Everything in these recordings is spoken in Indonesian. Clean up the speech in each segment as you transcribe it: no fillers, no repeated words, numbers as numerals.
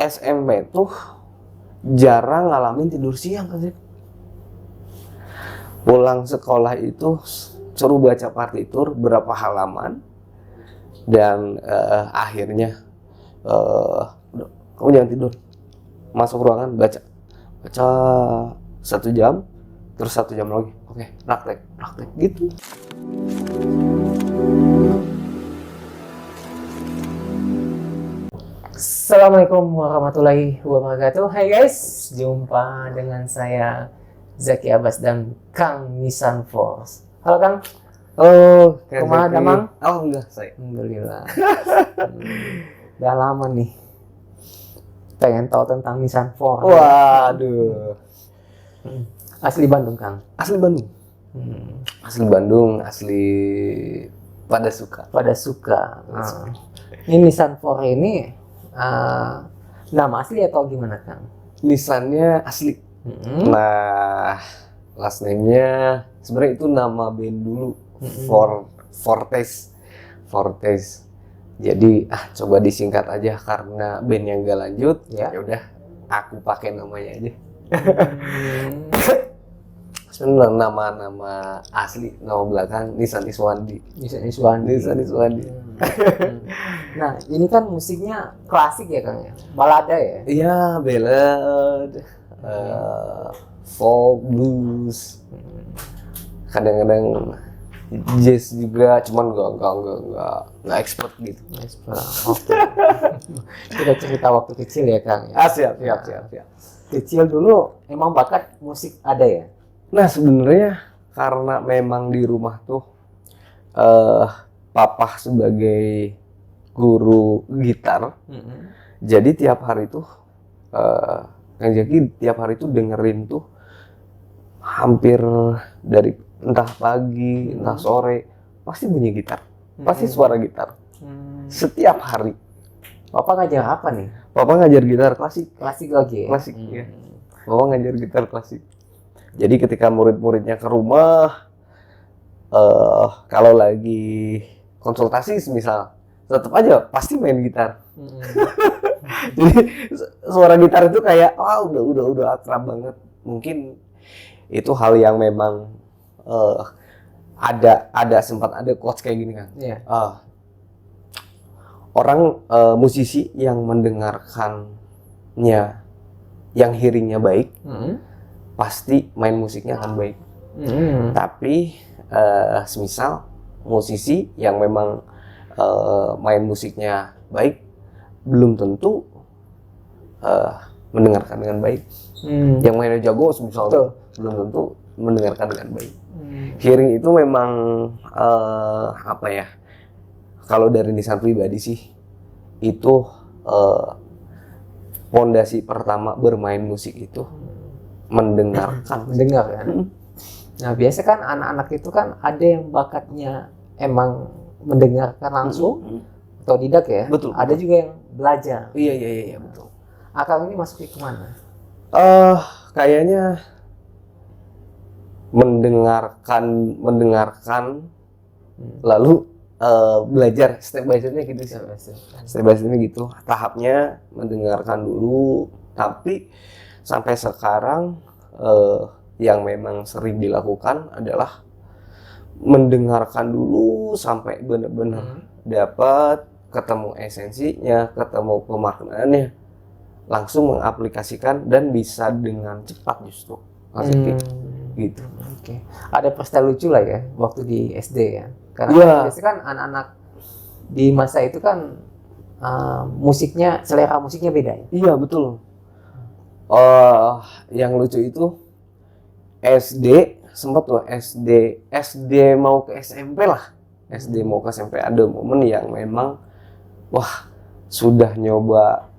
SMP tuh jarang ngalamin tidur siang kan sih. Pulang sekolah itu suruh baca partitur berapa halaman dan akhirnya udah, kamu jangan tidur, masuk ruangan baca 1 jam, terus 1 jam lagi, oke, praktek gitu. Assalamualaikum warahmatullahi wabarakatuh. Hai guys, jumpa dengan saya Zaki Abbas dan Kang Nissan Force. Halo Kang. Oh, Kumaha damang? Alhamdulillah saya. Alhamdulillah. Udah lama nih pengen tahu tentang Nissan Force. Waduh. Asli Bandung Kang. Asli Bandung. Asli Bandung, asli pada suka. Pada suka. Ini Nissan Force ini nama asli atau gimana Kang? Nissannya asli. Nah, last name-nya sebenarnya itu nama band dulu. Fortes. Jadi coba disingkat aja karena bandnya nggak lanjut. Ya udah, aku pakai namanya aja. Sebenarnya nama asli, nama belakang Nissan Iswandi. Nah, ini kan musiknya klasik ya Kang ya, balada ya? Iya, ballad, folk, blues, kadang-kadang jazz juga, cuman nggak expert gitu. Oke. Kita cerita waktu kecil ya Kang. Siap. Kecil dulu emang bakat musik ada ya? Nah, sebenarnya karena memang di rumah tuh papa sebagai guru gitar, jadi tiap hari tuh Kang Zaki tiap hari tuh dengerin tuh hampir dari entah pagi, entah sore, pasti bunyi gitar, pasti suara gitar. Setiap hari. Papa ngajar apa nih? Papa ngajar gitar klasik. Klasik lagi ya? Klasik, ya. Papa ngajar gitar klasik. Jadi ketika murid-muridnya ke rumah, kalau lagi konsultasi misal, tetap aja pasti main gitar. Jadi suara gitar itu kayak udah akrab banget. Mungkin itu hal yang memang ada sempat ada quotes kayak gini kan. Yeah. Orang musisi yang mendengarkannya, yang hearingnya baik, pasti main musiknya akan baik. Tapi semisal musisi yang memang main musiknya baik, belum tentu mendengarkan dengan baik. Yang mainnya jago semisal belum tentu mendengarkan dengan baik. Hearing itu memang kalau dari Nissan pribadi sih itu fondasi pertama bermain musik itu mendengar kan. Nah, biasa kan anak-anak itu kan ada yang bakatnya emang mendengarkan langsung atau tidak ya. Betul. Ada juga yang belajar. Iya betul. Akang ini masuknya kemana? Kayaknya mendengarkan lalu belajar step by stepnya gitu sih. Step by stepnya gitu. Tahapnya mendengarkan dulu, tapi sampai sekarang yang memang sering dilakukan adalah mendengarkan dulu sampai benar-benar dapat, ketemu esensinya, ketemu pemaknaannya, langsung mengaplikasikan dan bisa dengan cepat justru. Gitu. Oke. Ada pesta lucu lah ya waktu di SD ya. Karena biasanya kan anak-anak di masa itu kan selera musiknya beda ya. Iya betul. Yang lucu itu SD sempat tuh SD mau ke SMP lah. SD mau ke SMP ada momen yang memang sudah nyoba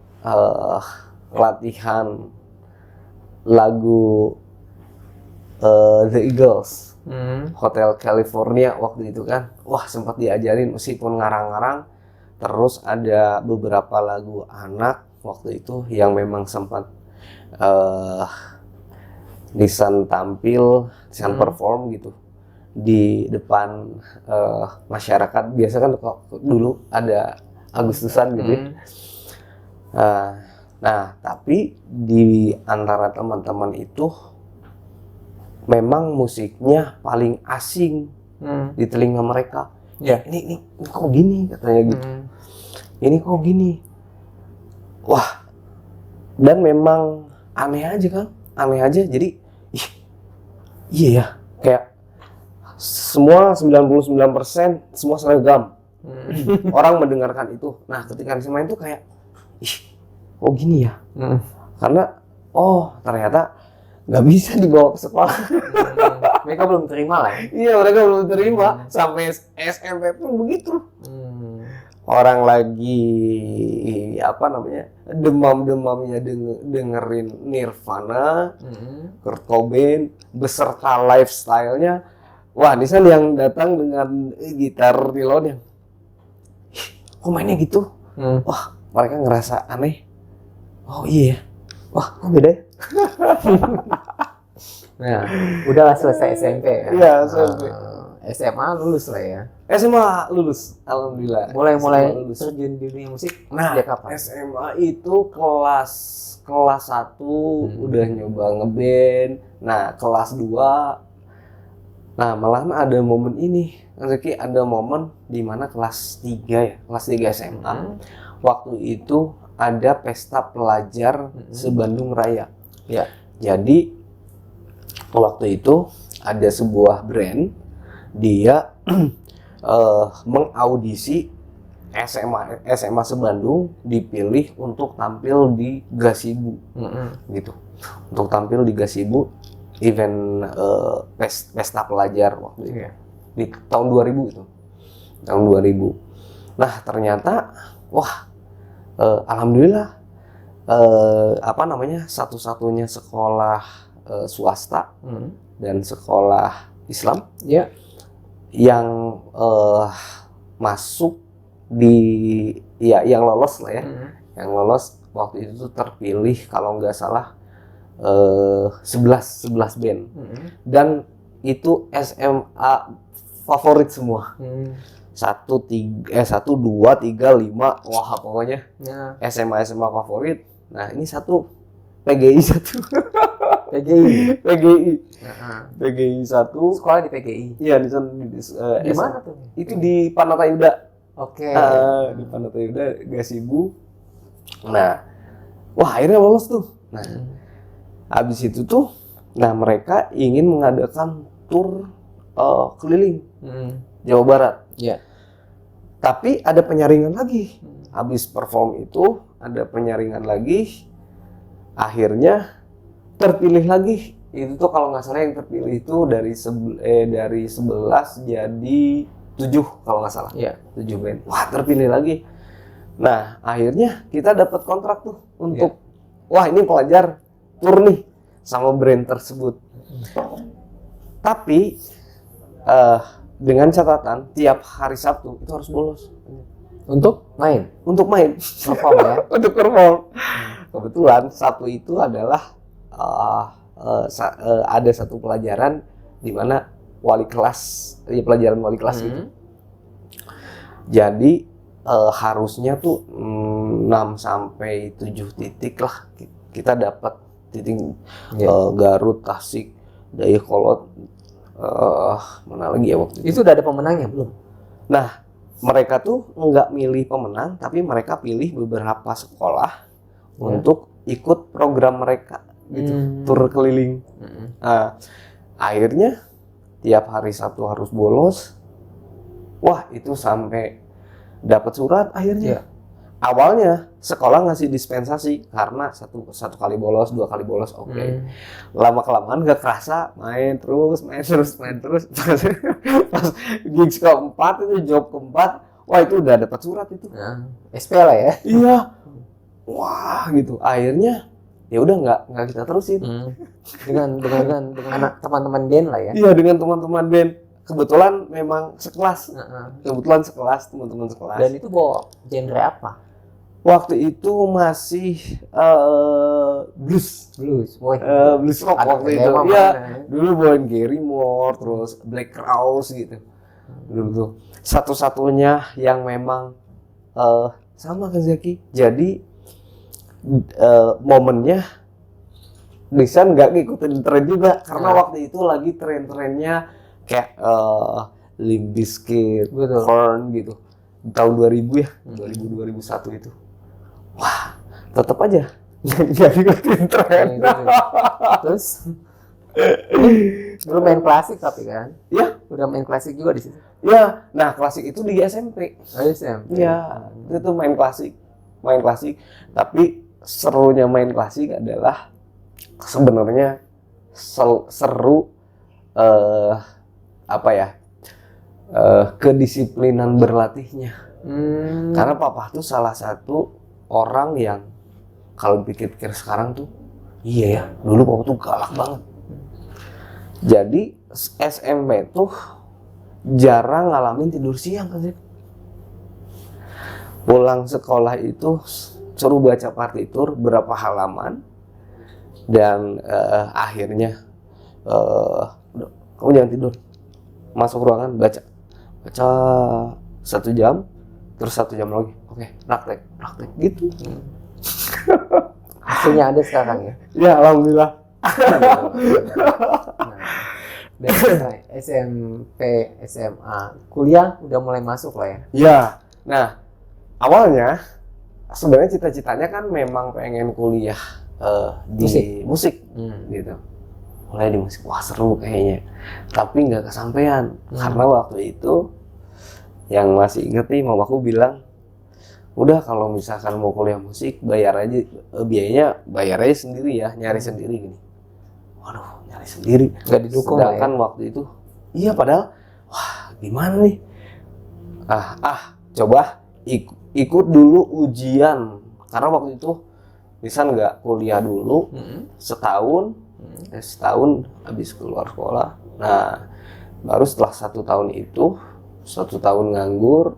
latihan lagu The Eagles, Hotel California waktu itu kan. Sempat diajarin meskipun ngarang-ngarang. Terus ada beberapa lagu anak waktu itu yang memang sempat Nissan perform gitu di depan masyarakat. Biasa kan dulu ada Agustusan gitu ya. Nah, tapi di antara teman-teman itu memang musiknya paling asing di telinga mereka. Ya. Ini kok gini katanya gitu. Ini kok gini. Wah. Dan memang aneh aja kan? Aneh aja. Jadi iya ya, kayak semua 99% semua seragam. Orang mendengarkan itu. Nah, ketika di main itu kayak kok gini ya? Karena ternyata nggak bisa dibawa ke sekolah. Mereka belum terima lah ya? Iya, mereka belum terima. Sampai SMP pun begitu. Orang lagi demam-demamnya dengerin Nirvana, Kurt Cobain beserta lifestyle-nya. Wah, Nisan yang datang dengan gitar reload yang kok mainnya gitu? Wah, mereka ngerasa aneh. Oh iya, wah kok beda ya? Nah, udahlah selesai SMP ya? Iya, SMP. SMA lulus lah ya? SMA lulus, alhamdulillah. Mulai terjun di dunia musik sejak kapan? SMA itu kelas 1 udah nyoba ngeband. Nah, kelas 2 malahan ada momen ini. Rezeki ada momen di mana kelas 3 ya, kelas 3 SMA. Waktu itu ada pesta pelajar se-Bandung Raya. Ya. Jadi waktu itu ada sebuah brand, dia mengaudisi SMA se-Bandung, dipilih untuk tampil di Gasibu, gitu. Untuk tampil di Gasibu event pesta pelajar waktu itu. Di tahun 2000 itu. Tahun 2000. Nah, ternyata alhamdulillah satu-satunya sekolah swasta dan sekolah Islam yang masuk yang lolos lah ya. Yang lolos waktu itu tuh terpilih kalau nggak salah 11 band. Dan itu SMA favorit semua. 1, 2, 3, 5, wah pokoknya SMA favorit. Nah, ini satu PGI 1. PGI 1. Sekolah di PGI? Iya, di mana tuh? Itu di Panatayuda. Oke. Di Panatayuda, Gasibu. Nah, akhirnya lolos tuh. Nah, habis itu tuh, mereka ingin mengadakan tur keliling Jawa Barat. Iya. Tapi ada penyaringan lagi. Habis perform itu ada penyaringan lagi. Akhirnya terpilih lagi. Itu tuh kalau nggak salah yang terpilih itu dari 11 jadi 7 kalau nggak salah. Iya. 7 band. Wah, terpilih lagi. Nah, akhirnya kita dapat kontrak tuh untuk ini pelajar tur nih sama brand tersebut. Tapi dengan catatan tiap hari Sabtu itu harus bolos. Untuk main? Untuk main. Perform ya? Untuk perform. Kebetulan Sabtu itu adalah ada satu pelajaran di mana wali kelas, pelajaran wali kelas gitu. Jadi harusnya tuh 6 sampai 7 titik lah kita dapat titik. Garut, Tasik, Dayakolot, mana lagi ya waktu itu? Itu udah ada pemenangnya belum? Nah, mereka tuh nggak milih pemenang, tapi mereka pilih beberapa sekolah untuk ikut program mereka gitu, tur keliling. Nah, akhirnya tiap hari Sabtu harus bolos. Wah, itu sampai dapat surat akhirnya. Awalnya sekolah ngasih dispensasi karena satu kali bolos, 2 kali bolos, oke. Lama kelamaan gak kerasa main terus. Pas gigs keempat itu, job keempat, wah itu udah dapat surat itu. SP lah ya. Iya. Wah gitu. Akhirnya ya udah nggak kita terusin. Dengan anak teman-teman band lah ya. Iya, dengan teman-teman band. Kebetulan memang sekelas. Kebetulan sekelas, teman-teman sekelas. Dan itu bawa genre apa? Waktu itu masih blues rock waktu itu. Iya, dulu bawain Gary Moore, terus Black Crowes gitu. Dulu tuh satu-satunya yang memang sama kan Zaki. Jadi momennya Nisan nggak ngikutin tren juga karena waktu itu lagi tren-trennya kayak Limp Bizkit, Korn gitu tahun 2000 ya, 2001 itu. Wah, tetap aja nggak ngikutin tren. Terus lu main klasik tapi kan? Ya, udah main klasik juga di situ. Ya, nah klasik itu di SMP. SMP. Ya, itu main klasik. Tapi serunya main klasik adalah sebenarnya seru kedisiplinan berlatihnya. Karena papa tuh salah satu orang yang kalau pikir-pikir sekarang tuh, iya ya, dulu papa tuh galak banget. Jadi SMP tuh jarang ngalamin tidur siang kan sih. Pulang sekolah itu suruh baca partitur berapa halaman dan akhirnya kamu jangan tidur, masuk ruangan baca 1 jam, terus 1 jam lagi, oke, praktek gitu. Hasilnya ada sekarang ya? Ya alhamdulillah. Dan SMP, SMA, kuliah udah mulai masuk lah ya? Ya, nah awalnya sebenarnya cita-citanya kan memang pengen kuliah di musik gitu. Mulai di musik, wah seru kayaknya. Tapi nggak kesampaian karena waktu itu yang masih inget nih mamaku bilang, udah kalau misalkan mau kuliah musik bayar aja, biayanya bayar aja sendiri ya, nyari sendiri gini. Waduh, nyari sendiri, nggak didukung. Sedangkan waktu itu, iya padahal, wah gimana nih? Coba ikut dulu ujian, karena waktu itu Nisan nggak kuliah dulu, setahun habis keluar sekolah. Nah, baru setelah 1 tahun itu, 1 tahun nganggur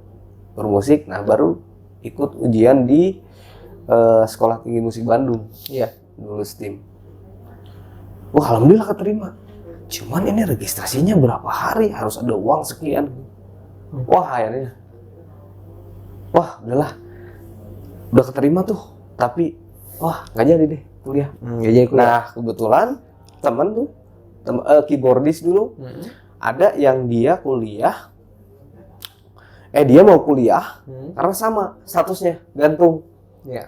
bermusik, nah baru ikut ujian di Sekolah Tinggi Musik Bandung. Iya. Lulus tim. Wah, alhamdulillah keterima. Cuman ini registrasinya berapa hari, harus ada uang sekian. Wah, akhirnya. Wah, udahlah. Udah keterima tuh, tapi wah, nggak jadi deh kuliah. Nah, kebetulan temen tuh, keyboardis dulu, ada yang dia kuliah, dia mau kuliah, karena sama statusnya, gantung. Ya.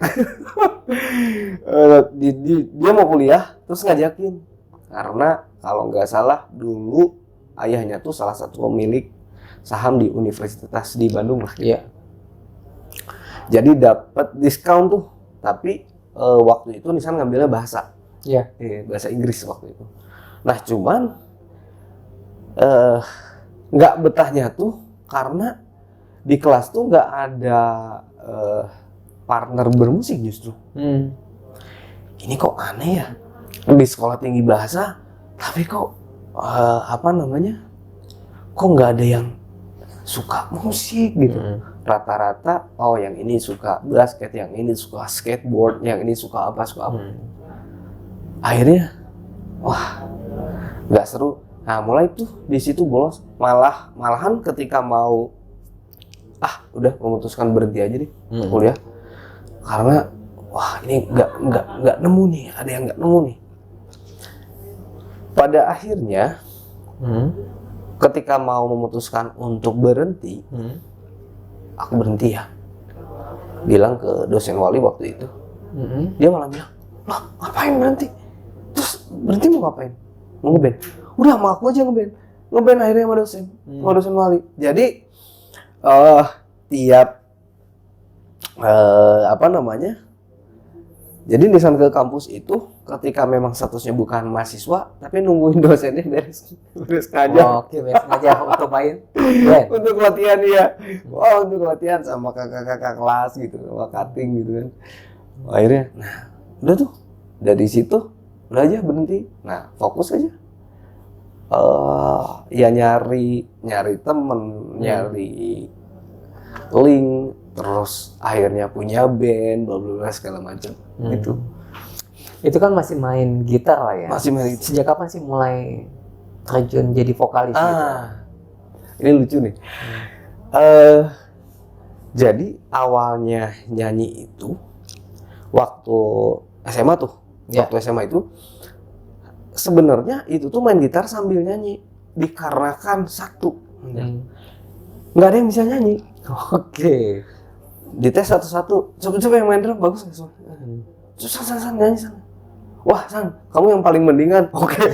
Dia mau kuliah, terus ngajakin. Karena kalau nggak salah dulu ayahnya tuh salah satu pemilik saham di universitas di Bandung lah. Iya. Jadi dapat diskon tuh, tapi waktu itu Nisan ngambilnya bahasa. Iya. Bahasa Inggris waktu itu. Nah cuman nggak betahnya tuh karena di kelas tuh nggak ada partner bermusik justru. Ini kok aneh ya, di sekolah tinggi bahasa tapi kok kok nggak ada yang suka musik gitu. Rata-rata yang ini suka basket, yang ini suka skateboard, yang ini suka apa. Akhirnya wah nggak seru. Nah mulai tuh di situ bolos, malahan ketika mau udah memutuskan berhenti aja deh kuliah, karena wah ini nggak nemu nih, ada yang nggak nemu nih. Pada akhirnya ketika mau memutuskan untuk berhenti, aku berhenti ya, bilang ke dosen wali waktu itu. Dia malah bilang, lah ngapain berhenti? Terus berhenti mau ngapain? Mau ngeband? Udah sama aku aja ngeband akhirnya sama dosen wali. Jadi tiap jadi Nisan ke kampus itu ketika memang statusnya bukan mahasiswa tapi nungguin dosennya beres ngajar. Oke, beres ngajar untuk main. Untuk latihan ya. Untuk latihan sama kakak kelas gitu, sama cutting gitu kan. Akhirnya udah tuh dari situ udah aja berhenti. Nah, fokus aja. Ya nyari temen, nyari link, terus akhirnya punya band, bla bla segala macam gitu. Itu kan masih main gitar lah ya. Masih main. Sejak kapan sih mulai terjun jadi vokalis gitu? Ini lucu nih. Jadi awalnya nyanyi itu waktu SMA tuh. Ya. Waktu SMA itu sebenarnya itu tuh main gitar sambil nyanyi, dikarenakan satu nggak ada yang bisa nyanyi. Oke. Dites satu-satu, coba yang main drum bagus nggak? San nyanyi San. Wah San, kamu yang paling mendingan. Oke.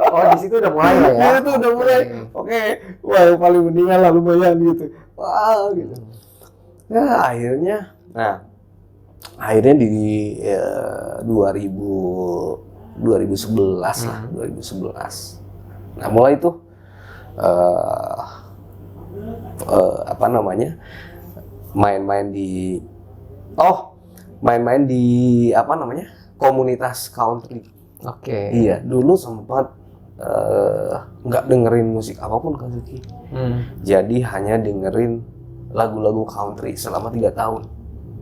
Oh, di situ udah mulai lah ya. Iya tuh udah mulai. Oke. Wah yang paling mendingan lah lumayan gitu. Wah gitu. Nah akhirnya di 2011 lah, 2011. Nah mulai tuh main-main di komunitas country. Oke. Iya, dulu sempat nggak dengerin musik apapun kan Zuki. Jadi hanya dengerin lagu-lagu country selama 3 tahun.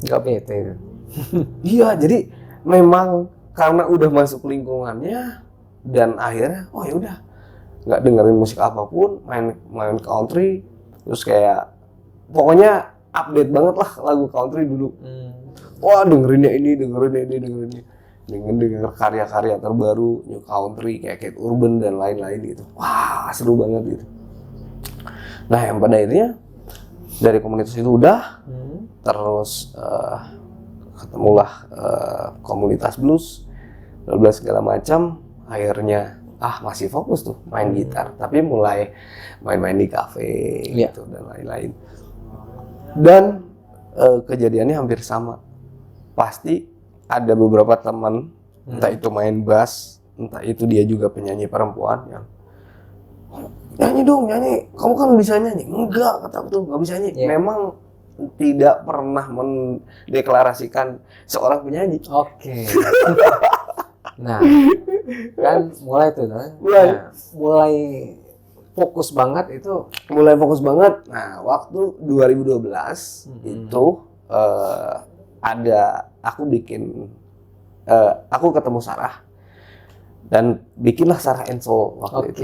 Nggak bete itu. Iya, jadi memang karena udah masuk lingkungannya dan akhirnya ya udah nggak dengerin musik apapun, main country, terus kayak pokoknya update banget lah lagu country dulu. Wah dengerinnya ini, denger karya-karya terbaru new country kayak Kate Urban dan lain-lain gitu. Wah seru banget gitu. Nah yang pada akhirnya dari komunitas itu udah, terus ketemulah komunitas blues, segala macam. Akhirnya masih fokus tuh main gitar, tapi mulai main-main di kafe gitu dan lain-lain. Dan kejadiannya hampir sama. Pasti ada beberapa teman, entah itu main bass, entah itu dia juga penyanyi perempuan yang nyanyi dong, nyanyi. Kamu kan bisa nyanyi. Enggak, kata aku tuh nggak bisa nyanyi. Memang tidak pernah mendeklarasikan seorang penyanyi. Oke. Nah, kan mulai tuh, mulai fokus banget itu. Mulai fokus banget. Nah, waktu 2012 itu aku ketemu Sarah dan bikinlah Sarah and Soul waktu itu.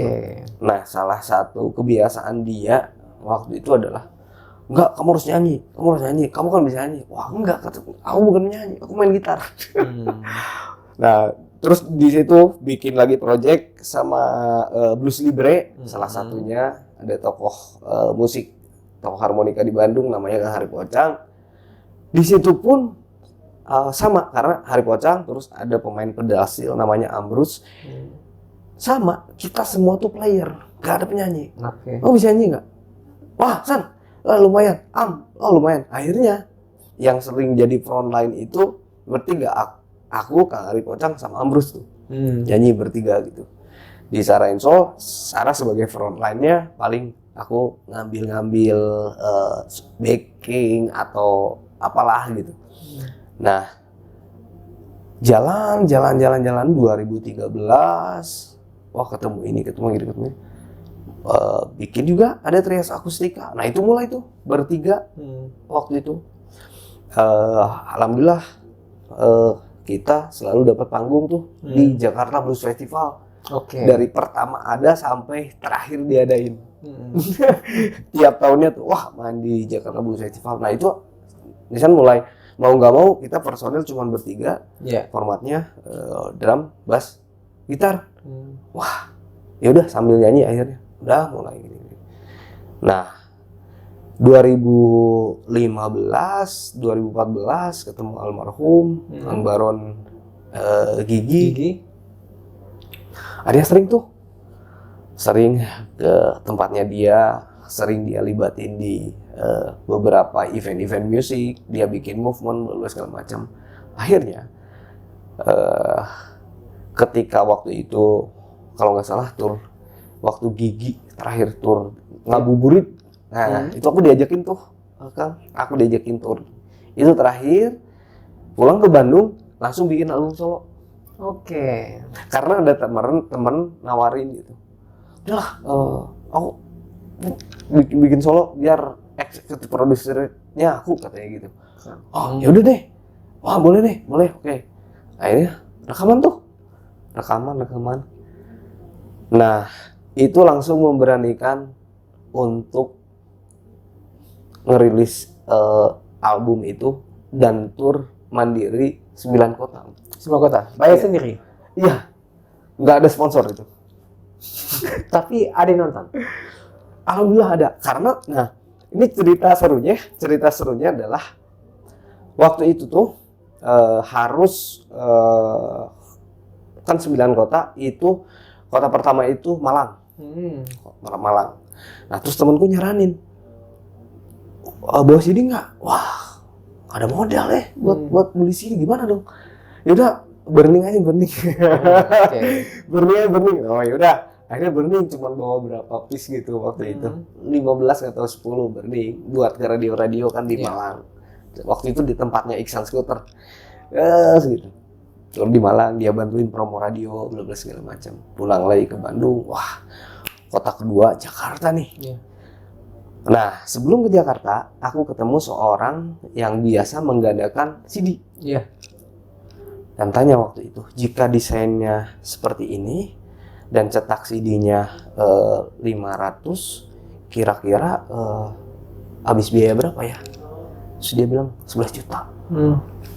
Nah, salah satu kebiasaan dia waktu itu adalah, enggak, kamu harus nyanyi, kamu kan bisa nyanyi. Wah enggak, aku bukan nyanyi, aku main gitar. Nah, terus di situ bikin lagi project sama Blues Libre, salah satunya ada tokoh musik, tokoh harmonika di Bandung namanya Kang Hari Pocang. Di situ pun sama, karena Hari Pocang, terus ada pemain pedal steel namanya Ambrus. Sama, kita semua tuh player, gak ada penyanyi. Oh bisa nyanyi nggak? Wah San, lumayan. Lumayan. Akhirnya yang sering jadi frontline itu bertiga, aku, Kang Hari Pocang, sama Ambrus tuh. Nyanyi bertiga gitu. Di Sarah and Soul, Sarah sebagai frontline-nya paling aku ngambil backing atau apalah gitu. Nah, jalan 2013, wah ketemu ini. Bikin juga ada Trias Akustika. Nah itu mulai tuh bertiga waktu itu. Alhamdulillah kita selalu dapat panggung tuh di Jakarta Blues Festival. Dari pertama ada sampai terakhir diadain. Tiap tahunnya tuh wah main di Jakarta Blues Festival. Nah itu Nisan mulai mau nggak mau kita personel cuma bertiga. Formatnya drum, bass, gitar. Wah ya udah sambil nyanyi akhirnya. Udah mulai gini. Nah, 2015, 2014 ketemu almarhum Kang Baron Gigi. Dia sering ke tempatnya dia, sering dia libatin di beberapa event-event musik, dia bikin movement segala macam. Akhirnya ketika waktu itu kalau nggak salah tur waktu Gigi terakhir tur ngabuburit, nah itu aku diajakin tuh Kang, aku diajakin tur itu terakhir, pulang ke Bandung langsung bikin album solo. Karena ada teman nawarin gitu, udahlah aku bikin solo biar eksekutif produsernya aku, katanya gitu. Ya udah deh, wah boleh deh, oke. Akhirnya rekaman. Nah itu langsung memberanikan untuk ngerilis album itu dan tur mandiri 9 kota. 10 kota. Bayar Iya. sendiri. Iya, nggak ada sponsor itu. Tapi ada yang nonton. Alhamdulillah ada. Karena, nah ini cerita serunya adalah waktu itu tuh harus kan 9 kota itu, kota pertama itu Malang. Malang. Nah terus temanku nyaranin, bawa CD nggak? Wah, nggak ada modal ya buat beli CD, gimana dong? Yaudah, burning aja. Oke. burning. Oh yaudah, akhirnya burning cuma bawa berapa piece gitu waktu itu, 15 atau 10 burning buat ke radio kan di Malang. Waktu itu di tempatnya Iksan Skuter, gitu. Terus di Malang dia bantuin promo radio, bla bla segala macam. Pulang lagi ke Bandung, wah kota kedua Jakarta nih. Nah sebelum ke Jakarta, aku ketemu seorang yang biasa menggandakan CD. Iya. Dan tanya waktu itu, jika desainnya seperti ini dan cetak CD-nya 500, kira-kira habis biaya berapa ya? Terus dia bilang 11 juta.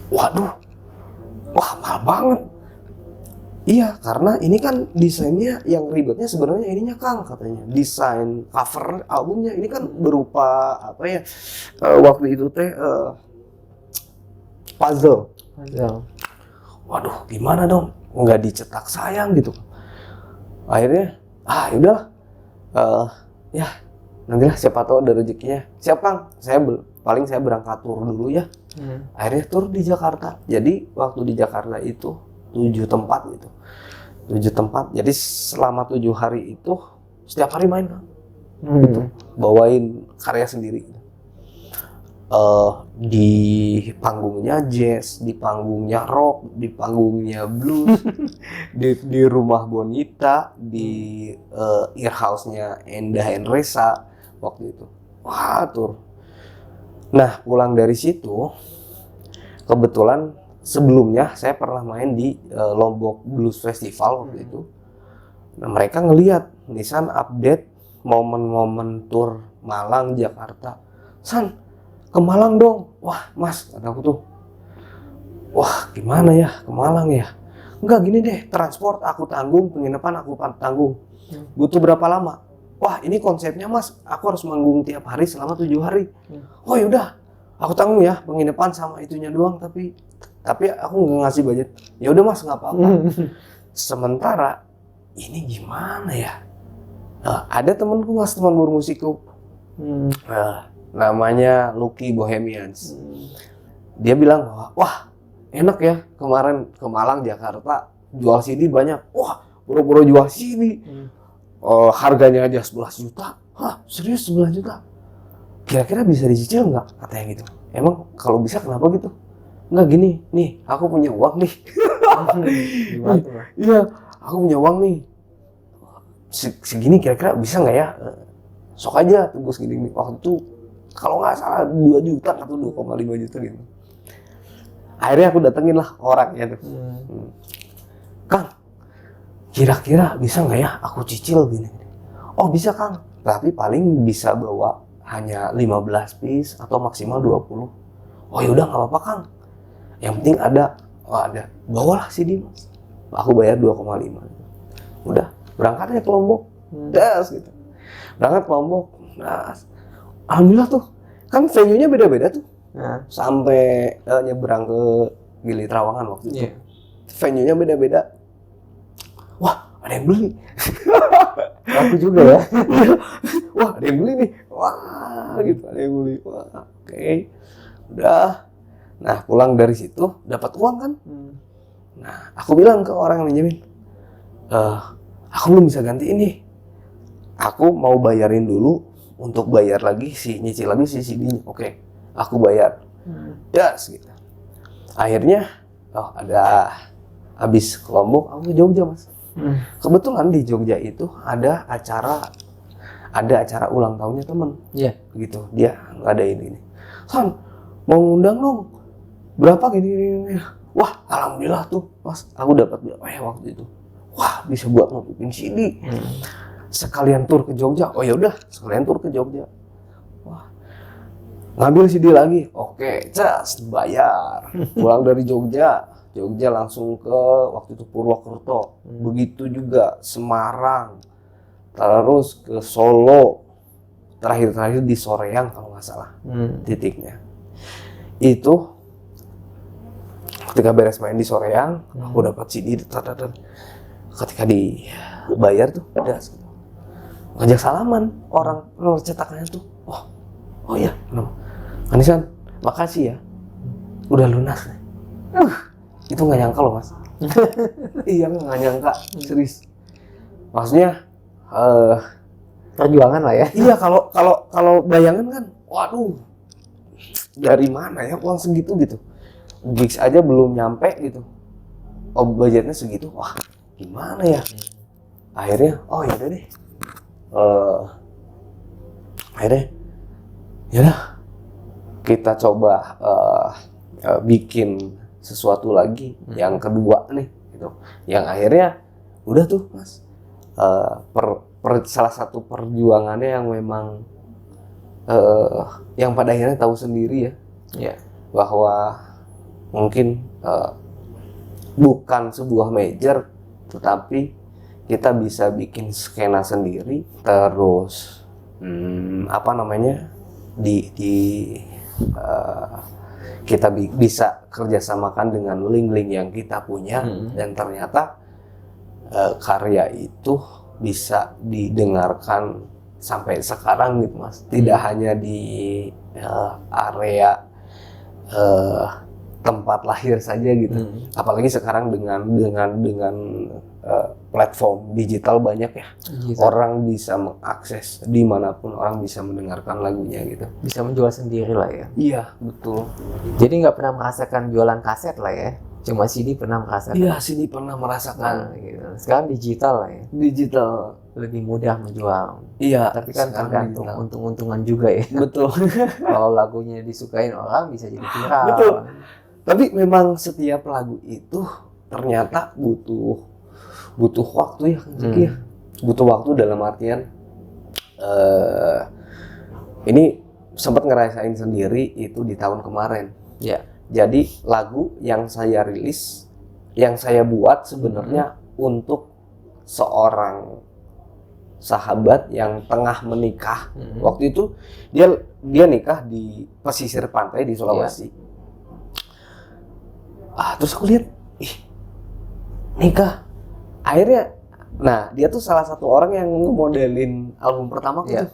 Waduh, wah mahal banget. Iya, karena ini kan desainnya yang ribetnya sebenarnya ininya Kang, katanya. Desain cover albumnya ini kan berupa apa ya? Waktu itu teh puzzle. Waduh, gimana dong? Nggak dicetak sayang gitu. Akhirnya, yaudah, ya nantilah siapa tahu ada rezekinya. Siap Kang, paling saya berangkat tur dulu ya. Akhirnya tur di Jakarta. Jadi waktu di Jakarta itu 7 tempat gitu. 7 tempat. Jadi selama 7 hari itu setiap hari main Kang. Gitu. Bawain karya sendiri. Di panggungnya jazz, di panggungnya rock, di panggungnya blues, di rumah Bonita, di earhouse-nya Endah Enresa waktu itu. Wah, tur. Nah, pulang dari situ, kebetulan sebelumnya saya pernah main di Lombok Blues Festival waktu itu. Nah, mereka ngelihat Nisan update momen-momen tur Malang, Jakarta. San, ke Malang dong. Wah Mas, kataku tuh, wah gimana ya ke Malang ya? Enggak, gini deh, transport aku tanggung, penginapan aku tanggung. Butuh berapa lama? Wah ini konsepnya Mas, aku harus manggung tiap hari selama 7 hari. Oh yaudah, aku tanggung ya penginapan sama itunya doang, tapi aku nggak ngasih budget. Ya udah Mas, nggak apa-apa. Sementara ini gimana ya? Ada temanku Mas, teman bermusikku. Namanya Lucky Bohemians. Dia bilang, wah enak ya kemarin ke Malang, Jakarta jual CD banyak. Wah boro-boro jual CD, harganya aja 11 juta. Hah serius 11 juta? Kira-kira bisa dicicil nggak? Katanya gitu. Emang kalau bisa kenapa gitu? Nggak, gini, nih aku punya uang nih. Iya, aku punya uang nih. Segini kira-kira bisa nggak ya? Sok aja tunggu segini. Waktu itu kalau nggak salah 2 juta atau 2,5 juta gitu. Akhirnya aku datengin lah orangnya tuh. Kang, kira-kira bisa nggak ya aku cicil gini? Oh bisa Kang, tapi paling bisa bawa hanya 15 piece atau maksimal 20. Oh yaudah nggak apa-apa Kang. Yang penting ada. Oh ada. Bawalah CD Mas. Aku bayar 2,5. Udah, berangkatnya ke Lombok. Das gitu. Berangkat ke Lombok. Nah, alhamdulillah tuh. Kan venue-nya beda-beda tuh. Sampai nyebrang ke Gili Trawangan waktu itu. Venue-nya beda-beda. Wah, ada yang beli. Aku juga ya. Wah, ada yang beli nih. Wah, gitu, ada yang beli. Wah, oke. Udah. Nah, pulang dari situ dapat uang kan. Nah, aku bilang ke orang yang minjemin, aku belum bisa ganti ini. Aku mau bayarin dulu untuk bayar lagi nyicil lagi si CD-nya. Oke, aku bayar. Das gitu. Akhirnya, ada habis ke Lombok, aku ke Jogja Mas. Kebetulan di Jogja itu ada acara ulang tahunnya temen. Gitu, dia ngadain ini. San, mau ngundang dong. Berapa gini. Wah, alhamdulillah tuh, Mas. Aku dapat berapa ya waktu itu? Wah, bisa buat nutupin CD. Sekalian tur ke Jogja. Oh ya udah, sekalian tur ke Jogja. Wah. Ngambil CD lagi, oke, cas, bayar. Pulang dari Jogja langsung ke waktu itu Purwokerto. Begitu juga Semarang, terus ke Solo, terakhir di Soreang kalau nggak salah titiknya. Itu ketika beres main di Soreang, aku dapat CD, ketika dibayar tuh ada ngajak salaman orang cetakannya tuh. Oh ya, Manisan, makasih ya, udah lunas. Itu nggak nyangka loh mas. Iya nggak nyangka, serius. Maksudnya perjuangan lah ya. iya kalau bayangan kan, waduh, dari mana ya uang segitu gitu. Gigs aja belum nyampe gitu. Oh budgetnya segitu, wah gimana ya? Akhirnya, oh yaudah deh. Akhirnya, yaudah kita coba bikin sesuatu lagi yang kedua nih gitu. Yang akhirnya udah tuh mas salah satu perjuangannya yang memang yang pada akhirnya tahu sendiri ya bahwa mungkin bukan sebuah major tetapi kita bisa bikin skena sendiri terus apa namanya kita bisa kerjasamakan dengan link-link yang kita punya dan ternyata karya itu bisa didengarkan sampai sekarang gitu mas. Tidak hanya di area tempat lahir saja gitu. Apalagi sekarang dengan platform digital banyak ya. Orang bisa mengakses dimanapun orang bisa mendengarkan lagunya gitu. Bisa menjual sendiri lah ya. Iya betul. Jadi nggak pernah merasakan jualan kaset lah ya. Cuma CD pernah merasakan. Iya CD pernah merasakan. Nah, gitu. Sekarang digital lah ya. Digital lebih mudah menjual. Iya. Tapi kan tergantung untung-untungan juga ya. Betul. Kalau lagunya disukain orang bisa jadi viral. Betul. Tapi memang setiap lagu itu ternyata butuh waktu ya, ya. Butuh waktu dalam artian ini sempat ngerasain sendiri itu di tahun kemarin. Ya. Jadi lagu yang saya rilis, yang saya buat sebenarnya untuk seorang sahabat yang tengah menikah. Waktu itu dia nikah di pesisir pantai di Sulawesi. Ya. Terus aku lihat, nikah. Akhirnya, nah dia tuh salah satu orang yang ngemodelin album pertama aku tuh.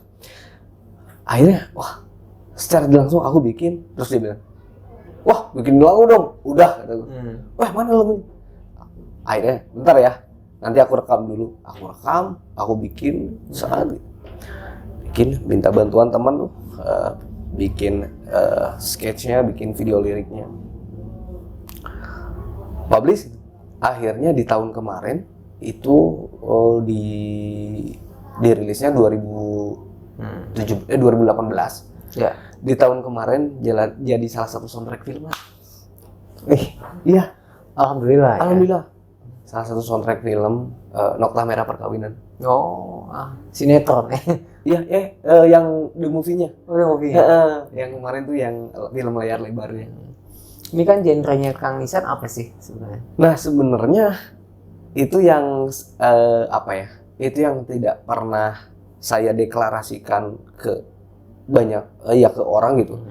Akhirnya, wah, secara langsung aku bikin, terus dia bilang, wah bikin lagu dong, udah kata gue. Wah mana lagu? Akhirnya, bentar ya, nanti aku rekam dulu. Aku bikin saat bikin, minta bantuan teman tuh, bikin sketchnya, bikin video liriknya. Publish. Akhirnya di tahun kemarin itu dirilisnya 2018. Ya. Di tahun kemarin jadi salah satu soundtrack film. Iya. Alhamdulillah. Alhamdulillah. Ya. Salah satu soundtrack film Nokta Merah Perkawinan. Oh, sinetron. Iya, yang the movie-nya. Oh, the movie. Yang kemarin tuh yang film layar lebarnya. Ini kan genrenya Kang Nisan apa sih sebenarnya? Nah sebenarnya itu yang itu yang tidak pernah saya deklarasikan ke banyak ke orang gitu.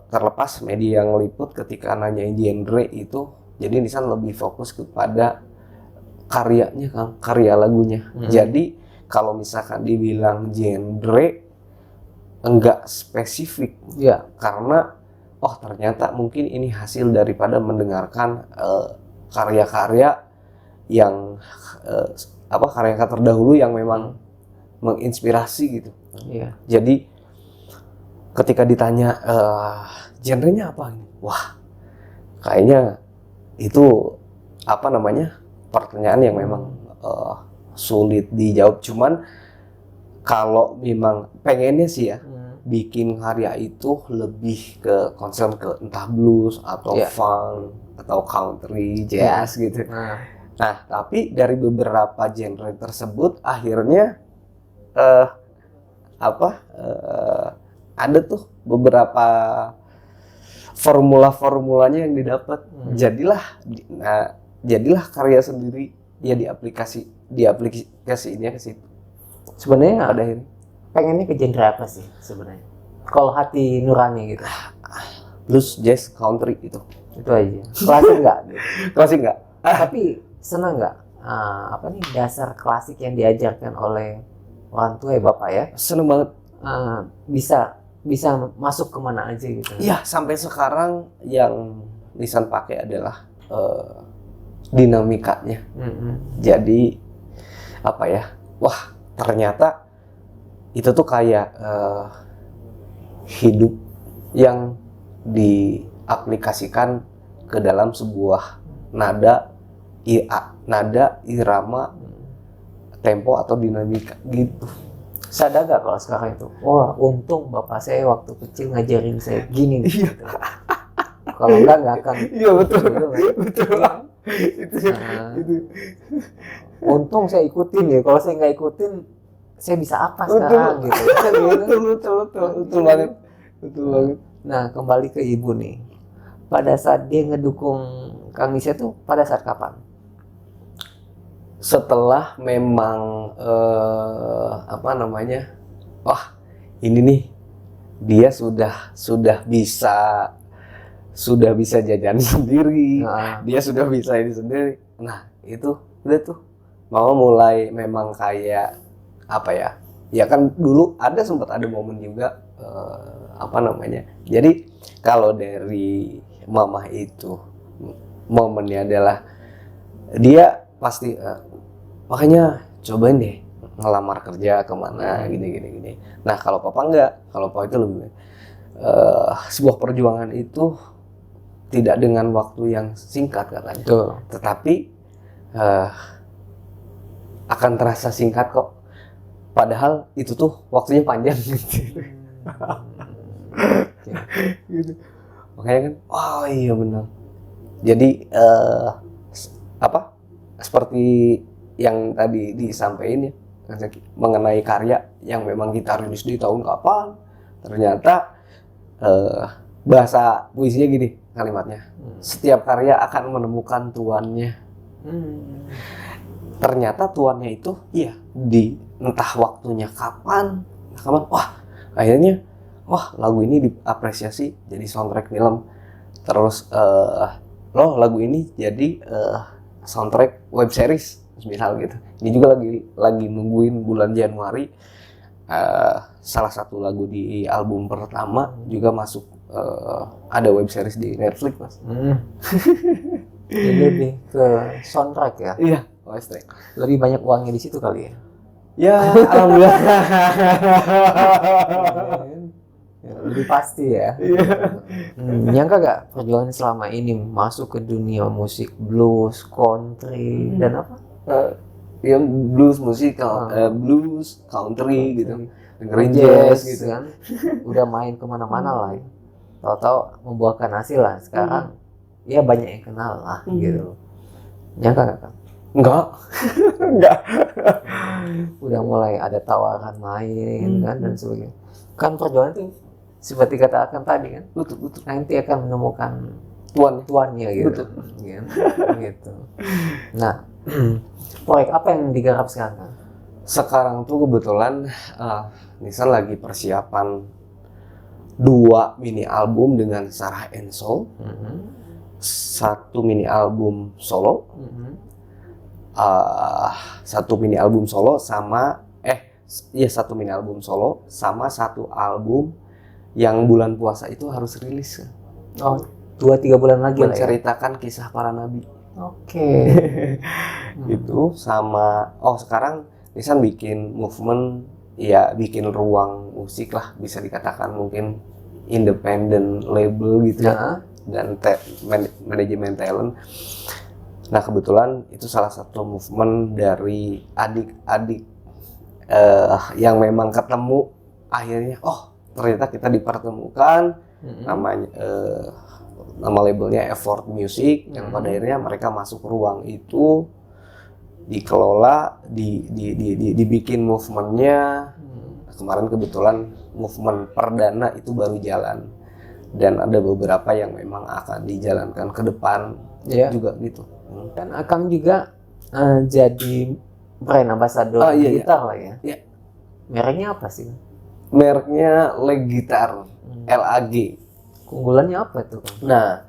Terlepas media yang liput ketika nanyain genre itu, jadi Nisan lebih fokus kepada karyanya kan, karya lagunya. Jadi kalau misalkan dibilang genre enggak spesifik ya, karena ternyata mungkin ini hasil daripada mendengarkan karya-karya yang karya-karya terdahulu yang memang menginspirasi gitu. Iya. Jadi ketika ditanya genrenya apa, wah kayaknya itu pertanyaan yang memang sulit dijawab. Cuman kalau memang pengennya sih ya bikin karya itu lebih ke concern ke entah blues atau funk atau country, jazz gitu. Nah, tapi dari beberapa genre tersebut akhirnya ada tuh beberapa formulanya yang didapat. Jadilah karya sendiri ya diaplikasiinnya ke situ. Sebenarnya Pada akhirnya pengennya ke genre apa sih sebenarnya? Kalau hati nurani gitu. blues, jazz, country itu aja. Klasik nggak? Gitu. klasik nggak? Tapi senang nggak? Dasar klasik yang diajarkan oleh orang tua ya bapak ya? Seneng banget. Bisa masuk kemana aja gitu. Iya, sampai sekarang yang Nisan pakai adalah dinamikanya. Jadi apa ya? Wah, ternyata itu tuh kayak hidup yang diaplikasikan ke dalam sebuah nada, irama, tempo atau dinamika gitu. Sadar gak kalau sekarang itu? Wah, untung bapak saya waktu kecil ngajarin saya gini gitu. Kalau nggak akan. Iya betul. Betul. Itu. Untung saya ikutin ya. Kalau saya nggak ikutin, saya bisa apa sekarang gitu. Betul banget. Nah, kembali ke ibu nih. Pada saat dia ngedukung Kang Nisa tuh pada saat kapan? Setelah memang wah ini nih dia sudah bisa jajan sendiri, dia sudah bisa ini sendiri. Nah itu udah tuh mau mulai memang kayak apa ya? Ya kan dulu sempat ada momen juga Jadi kalau dari mamah itu momennya adalah dia pasti makanya cobain deh ngelamar kerja kemana gini. Nah kalau papa enggak, kalau papa itu lebih sebuah perjuangan itu tidak dengan waktu yang singkat katanya. Betul. Tetapi akan terasa singkat kok. Padahal itu tuh waktunya panjang gitu. Gitu. Makanya kan, oh iya benar. Jadi seperti yang tadi disampaikan ya mengenai karya yang memang kita rilis di tahun kapan, ternyata bahasa puisinya gini kalimatnya, setiap karya akan menemukan tuannya. Ternyata tuannya itu di entah waktunya kapan, akhirnya lagu ini diapresiasi jadi soundtrack film, terus lagu ini jadi soundtrack web series misal gitu. Ini juga lagi nungguin bulan Januari salah satu lagu di album pertama juga masuk ada web series di Netflix, Mas. Jadi lebih ke soundtrack ya? Iya, soundtrack. Lebih banyak uangnya di situ kali ya? Ya, alhamdulillah. Lebih pasti ya. Nyangka gak perjuangan selama ini masuk ke dunia musik blues, country, dan apa? Ya blues musikal, blues, country gitu, dengerin jazz gitu kan. Udah main kemana-mana lah. Tahu-tahu membuahkan hasil lah. Sekarang ya banyak yang kenal lah gitu. Nyangka gak kan? Enggak. Udah mulai ada tawaran main kan dan sebagainya. Kan perjuangan itu seperti katakan tadi kan, betul. Nanti akan menemukan tuannya gitu. Betul. Gitu. Nah, proyek apa yang digarap sekarang? Sekarang tuh kebetulan Nisan lagi persiapan 2 mini album dengan Sarah and Soul, 1 mini album solo, 1 mini album solo sama 1 mini album solo sama 1 album yang bulan puasa itu harus rilis. Oh, 2-3 bulan lagi menceritakan kisah para nabi. Oke. Itu sama sekarang Nisan bikin movement, ya bikin ruang musik lah, bisa dikatakan mungkin independent label gitu ya, dan manajemen talent. Nah kebetulan itu salah satu movement dari adik-adik yang memang ketemu akhirnya ternyata kita dipertemukan. Namanya nama labelnya Effort Music, yang pada akhirnya mereka masuk ruang itu, dikelola, dibikin movementnya, kemarin kebetulan movement perdana itu baru jalan dan ada beberapa yang memang akan dijalankan ke depan juga gitu. Kan Akang juga jadi brand ambassador gitar lah ya. Iya. Mereknya apa sih? Mereknya Legitar LAG. Keunggulannya apa tuh? Nah,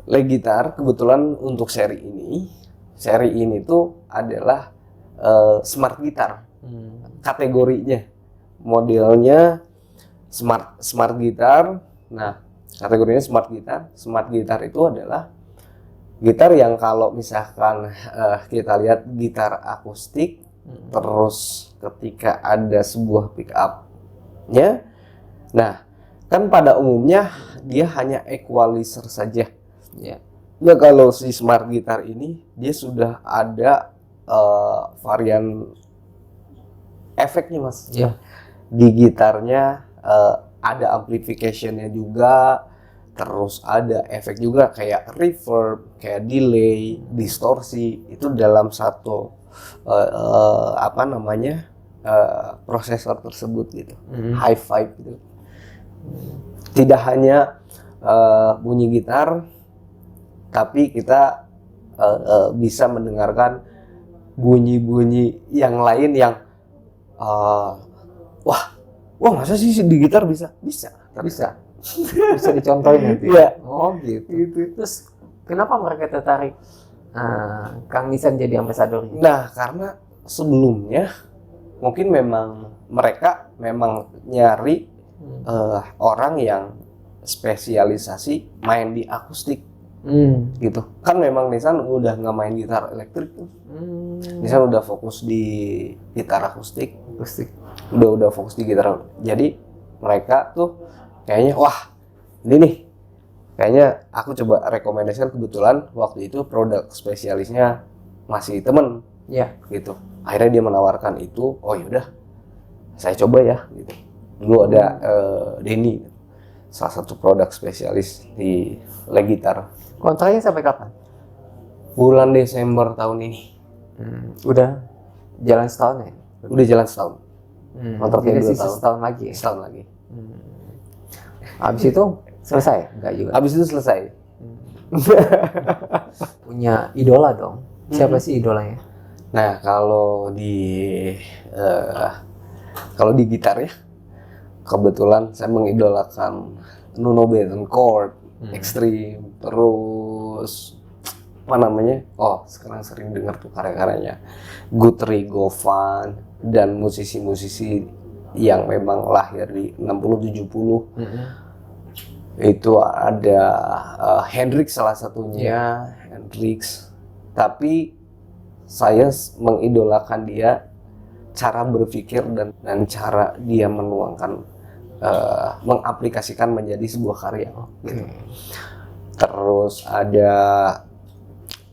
Legitar kebetulan untuk seri ini tuh adalah smart gitar. Kategorinya, modelnya smart gitar. Nah, kategorinya smart gitar. Smart gitar itu adalah gitar yang kalau misalkan kita lihat gitar akustik, terus ketika ada sebuah pick up-nya, nah kan pada umumnya dia hanya equalizer saja. Nah, kalau si smart gitar ini dia sudah ada varian efeknya mas. Di gitarnya ada amplification-nya juga, terus ada efek juga kayak reverb, kayak delay, distorsi, itu dalam satu prosesor tersebut gitu. Hi-fi gitu. Tidak hanya bunyi gitar, tapi kita bisa mendengarkan bunyi-bunyi yang lain yang wah masa sih di gitar bisa dicontohin nanti. Oh gitu. Terus kenapa mereka tertarik Kang Nisan jadi ambasador? Nah, karena sebelumnya mungkin mereka nyari orang yang spesialisasi main di akustik. Gitu kan, memang Nisan udah nggak main gitar elektrik tuh. Nisan udah fokus di gitar akustik. Udah fokus di gitar. Jadi mereka tuh kayaknya wah ini nih, kayaknya aku coba rekomendasikan. Kebetulan waktu itu produk spesialisnya masih temen gitu. Akhirnya dia menawarkan itu. Oh yaudah saya coba ya gitu. Dulu ada Denny, salah satu produk spesialis di Legitar. Kontraknya sampai kapan? Bulan Desember tahun ini. Udah jalan setahun ya? Udah jalan setahun. Kontraknya 2 tahun. Setahun lagi. Setahun lagi. Habis itu selesai? Enggak juga. Habis itu selesai. Punya idola dong. Siapa sih idolanya? Nah, kalau di gitar ya, kebetulan saya mengidolakan Nuno Bettencourt, Extreme, terus sekarang sering dengar tuh karya-karyanya Guthrie Govan dan musisi-musisi yang memang lahir di 60-70. Itu ada Hendrix salah satunya, Hendrix. Tapi saya mengidolakan dia, cara berpikir dan cara dia menuangkan, mengaplikasikan menjadi sebuah karya. Gitu. Terus ada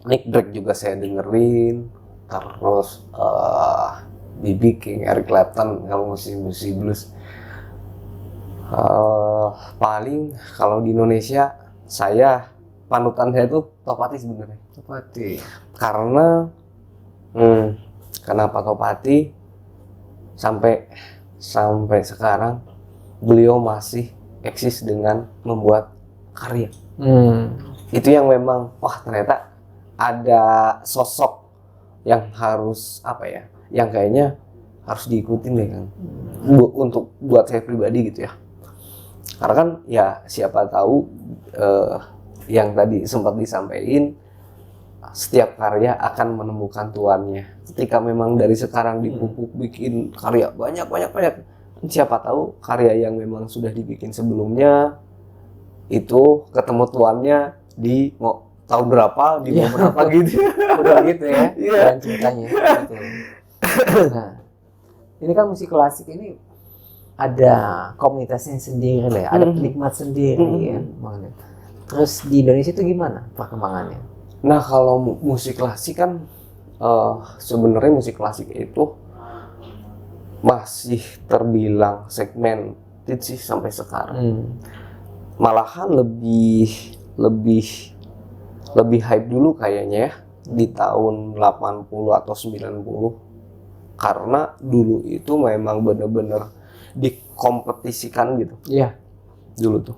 Nick Drake juga saya dengerin, terus B.B. King, Eric Clapton kalau musisi blues. Paling kalau di Indonesia panutan saya tuh Topati sebenarnya. Karena kenapa Topati? Sampai sekarang beliau masih eksis dengan membuat karya. Itu yang memang ternyata ada sosok yang harus yang kayaknya harus diikutin deh kan. Buat saya pribadi gitu ya. Karena kan ya siapa tahu yang tadi sempat disampaikan, setiap karya akan menemukan tuannya. Ketika memang dari sekarang dipupuk bikin karya banyak, siapa tahu karya yang memang sudah dibikin sebelumnya itu ketemu tuannya di tahun berapa, di umur berapa gitu. Udah gitu ya. Dan ceritanya. Gitu. Nah, ini kan musik klasik ini ada komunitasnya sendiri lah, ada penikmat sendiri ya. Terus di Indonesia itu gimana perkembangannya? Nah, kalau musik klasik kan sebenarnya musik klasik itu masih terbilang segmented sih sampai sekarang. Malahan lebih hype dulu kayaknya ya, di tahun 80 atau 90. Karena dulu itu memang benar-benar dikompetisikan gitu. Iya. Dulu tuh.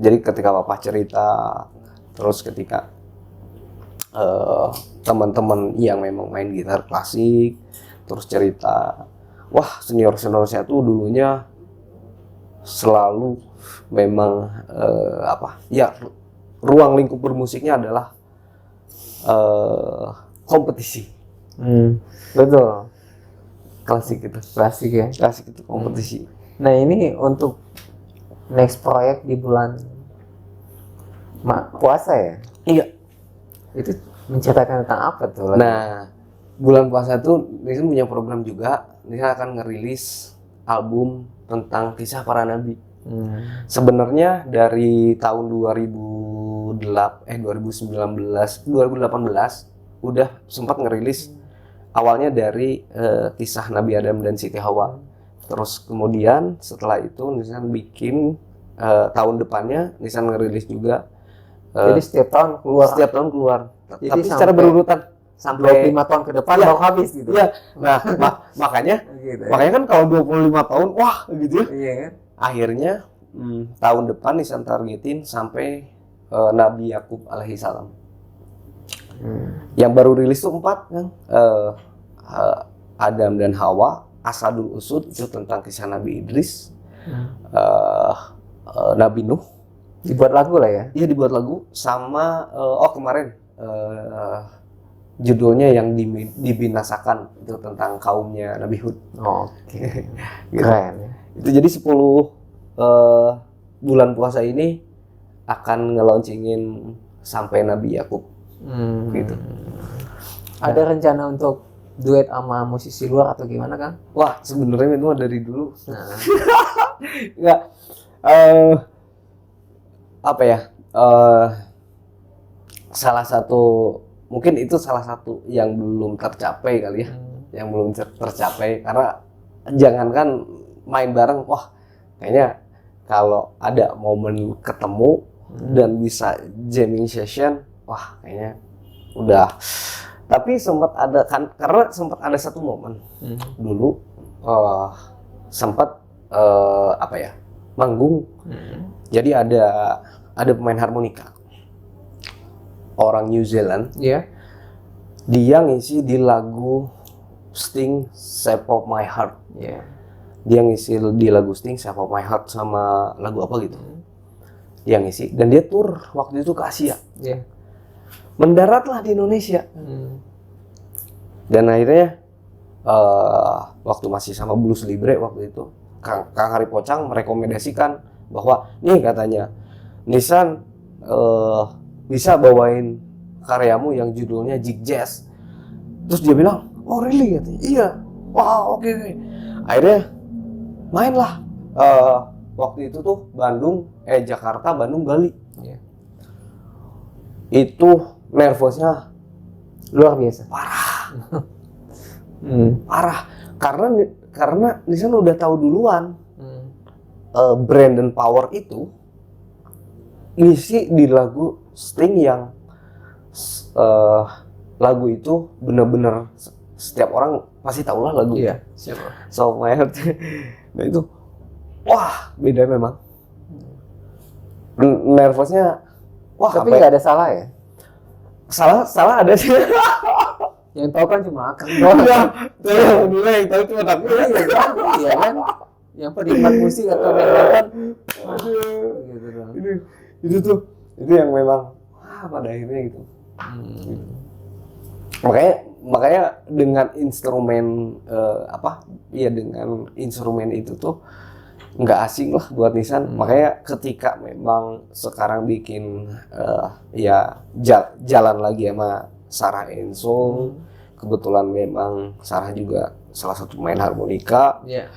Jadi ketika Papa cerita, terus ketika teman-teman yang memang main gitar klasik terus cerita, wah senior saya tuh dulunya selalu memang ruang lingkup bermusiknya adalah kompetisi. Betul. Klasik itu. Klasik ya. Klasik itu kompetisi. Nah ini untuk next proyek di bulan puasa ya? Iya. Itu menceritakan tentang apa tuh? Nah, bulan puasa tuh Nisan punya program juga. Nisan akan ngerilis album tentang kisah para nabi. Sebenarnya dari tahun 2018 udah sempat ngerilis awalnya dari kisah Nabi Adam dan Siti Hawa. Terus kemudian setelah itu Nisan bikin tahun depannya Nisan ngerilis juga. Jadi setiap tahun keluar. Jadi tapi secara berurutan sampai 25 tahun ke depan baru habis gitu. Iya. Nah, makanya gitu, makanya kan kalau 25 tahun wah gitu ya. Iya kan? Akhirnya tahun depan Nisan targetin sampai Nabi Yakub alaihi salam. Yang baru rilis tuh 4 kan. Adam dan Hawa, Asadul Usud itu tentang kisah Nabi Idris. Nabi Nuh. Dibuat lagu lah ya? Iya dibuat lagu sama kemarin judulnya yang dibinasakan itu tentang kaumnya Nabi Hud. Oke. Gitu. Keren ya. Itu jadi 10 bulan puasa ini akan nge-launchingin sampai Nabi Yakub. Gitu. Ada rencana untuk duet sama musisi luar atau gimana Kang? Wah sebenarnya itu dari dulu. Nah. Nggak. Apa ya, mungkin itu salah satu yang belum tercapai kali ya, yang belum tercapai karena jangankan main bareng, wah kayaknya kalau ada momen ketemu dan bisa jamming session, wah kayaknya udah. Tapi sempat ada kan, karena sempat ada satu momen dulu sempat manggung. Jadi ada pemain harmonika orang New Zealand. Iya. Dia ngisi di lagu Sting Shape of My Heart. Iya. Dia ngisi di lagu Sting Shape of My Heart sama lagu apa gitu. Dia ngisi dan dia tur waktu itu ke Asia. Iya. Mendaratlah di Indonesia. Dan akhirnya waktu masih sama Blues Libre waktu itu Kang Hari Pocang merekomendasikan bahwa nih katanya Nisan bisa bawain karyamu yang judulnya Jig Jazz. Terus dia bilang, oh really? Katanya, iya. Wah oke. Akhirnya mainlah waktu itu tuh Jakarta, Bandung, Bali. Yeah. Itu nervousnya luar biasa. Parah. Parah. Karena Nisan udah tahu duluan brand dan power itu ngisi di lagu Sting yang lagu itu bener-bener setiap orang pasti tahu lah lagu. Iya, siapa? So My Heart. Nah itu wah beda memang. Nervousnya wah. Tapi nggak ada salah ya? Salah ada sih. Yang tahu kan cuma Akang doang. Alhamdulillah yang tahu cuma aku. Iya kan? Yang penikmat musik atau yang nonton, gitu dong. Itu yang memang pada akhirnya gitu. Makanya dengan instrumen dengan instrumen itu tuh nggak asing lah buat Nisan. Makanya ketika memang sekarang bikin jalan lagi sama Sarah Enso, kebetulan memang Sarah juga salah satu pemain harmonika. Yeah.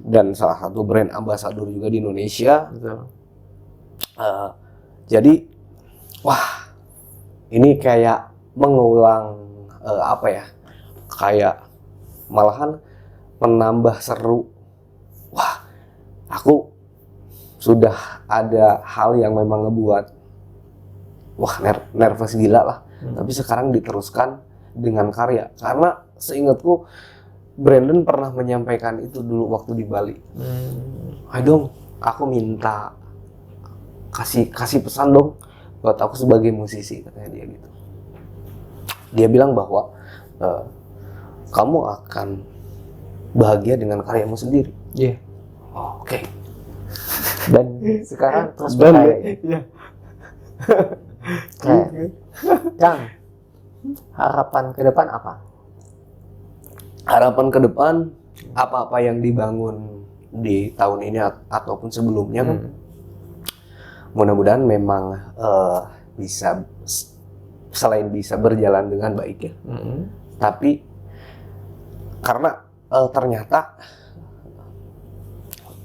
Dan salah satu brand ambassador juga di Indonesia. Betul. Jadi, wah, ini kayak mengulang kayak malahan menambah seru. Wah, aku sudah ada hal yang memang ngebuat, wah nervous gila lah. Tapi sekarang diteruskan dengan karya. Karena seingatku Brandon pernah menyampaikan itu dulu waktu di Bali. Ayo dong, aku minta kasih pesan dong buat aku sebagai musisi, katanya dia gitu. Dia bilang bahwa kamu akan bahagia dengan karyamu sendiri. Iya. Oh, oke. Dan sekarang terus percaya. Iya. Kang, harapan ke depan apa? Harapan ke depan, apa-apa yang dibangun di tahun ini ataupun sebelumnya kan, mudah-mudahan memang bisa, selain bisa berjalan dengan baik ya, tapi karena ternyata